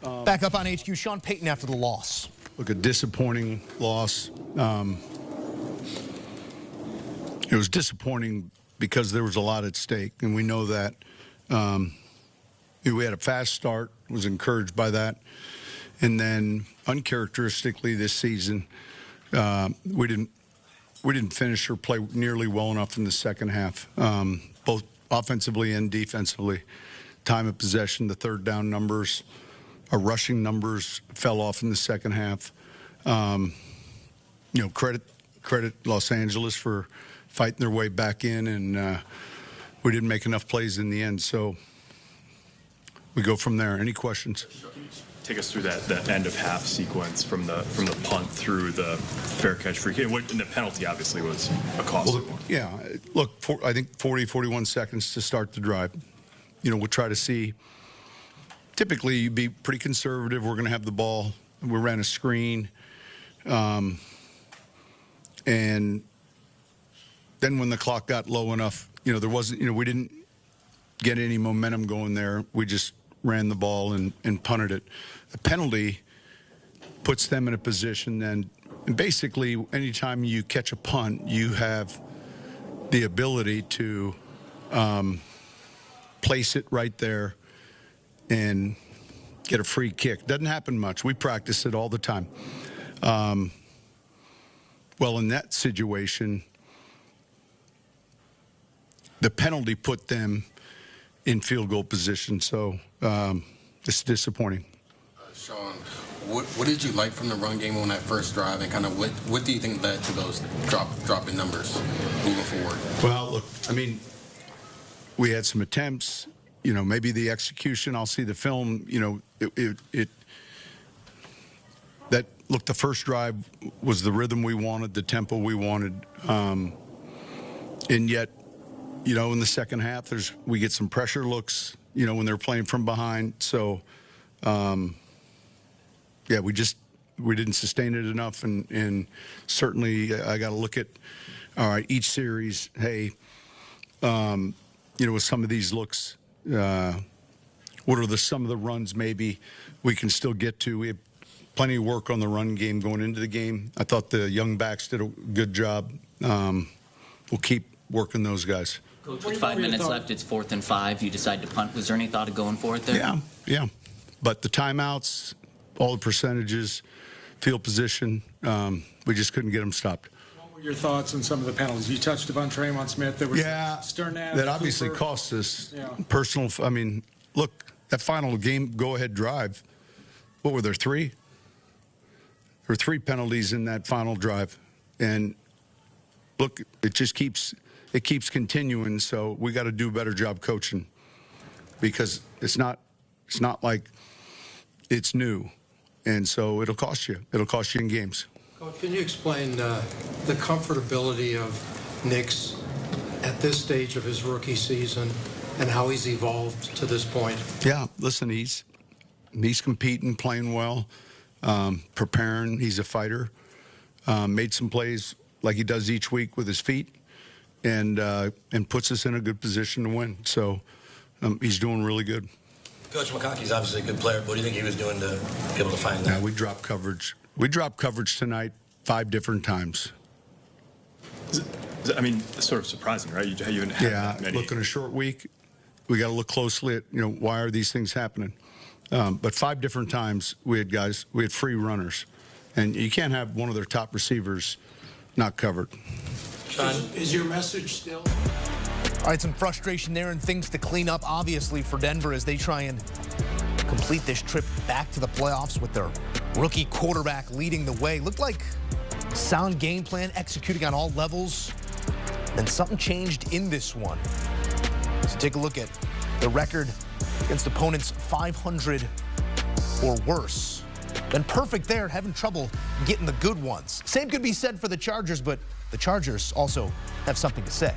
Back up on HQ, Sean Payton after the loss. Look, a disappointing loss. It was disappointing because there was a lot at stake, and we know that. We had a fast start, was encouraged by that. And then, uncharacteristically this season, we didn't finish or play nearly well enough in the second half, both offensively and defensively. Time of possession, the third down numbers, our rushing numbers fell off in the second half. Credit Los Angeles for fighting their way back in, and we didn't make enough plays in the end. So we go from there. Any questions? Take us through that end of half sequence from the punt through the fair catch free kick. And the penalty obviously was a costly one. Yeah, look, I think 40, 41 seconds to start the drive. We'll try to see. Typically, you'd be pretty conservative. We're going to have the ball. We ran a screen. And then when the clock got low enough, there wasn't, we didn't get any momentum going there. We just ran the ball and punted it. The penalty puts them in a position then, and basically anytime you catch a punt, you have the ability to place it right there and get a free kick. Doesn't happen much. We practice it all the time. Well, in that situation, the penalty put them in field goal position, so it's disappointing. Sean, what did you like from the run game on that first drive, and kind of what do you think led to those dropping numbers moving forward? Well, look, I mean, we had some attempts. Maybe the execution. I'll see the film. The first drive was the rhythm we wanted, the tempo we wanted, and yet, in the second half, we get some pressure looks. When they're playing from behind. So, we didn't sustain it enough, and certainly I got to look at each series. Hey, with some of these looks. What are some of the runs maybe we can still get to? We have plenty of work on the run game going into the game. I thought the young backs did a good job. We'll keep working those guys. Coach, with 5 minutes left, it's 4th and 5. You decide to punt. Was there any thought of going for it there? Yeah. But the timeouts, all the percentages, field position, we just couldn't get them stopped. Your thoughts on some of the penalties? You touched upon Traymon Smith. There was Sternad. That obviously Cooper. cost us. Yeah. Personal. I mean, look, that final game go-ahead drive. What were there, 3? There were 3 penalties in that final drive, and look, it keeps continuing. So we got to do a better job coaching, because it's not like it's new, and so it'll cost you. It'll cost you in games. Coach, can you explain the comfortability of Nick's at this stage of his rookie season and how he's evolved to this point? Yeah, listen, he's competing, playing well, preparing. He's a fighter. Made some plays like he does each week with his feet, and puts us in a good position to win. So he's doing really good. Coach McConkey's obviously a good player. What do you think he was doing to be able to find that? Yeah, we dropped coverage. We dropped coverage tonight 5 different times. I mean, it's sort of surprising, right? You haven't had that many. Look, in a short week, we got to look closely at, why are these things happening? But 5 different times we had free runners. And you can't have one of their top receivers not covered. Sean, is your message still? All right, some frustration there and things to clean up, obviously, for Denver as they try and complete this trip back to the playoffs with their rookie quarterback leading the way. Looked like sound game plan, executing on all levels. Then something changed in this one. So take a look at the record against opponents 500 or worse. Been perfect there, having trouble getting the good ones. Same could be said for the Chargers, but the Chargers also have something to say.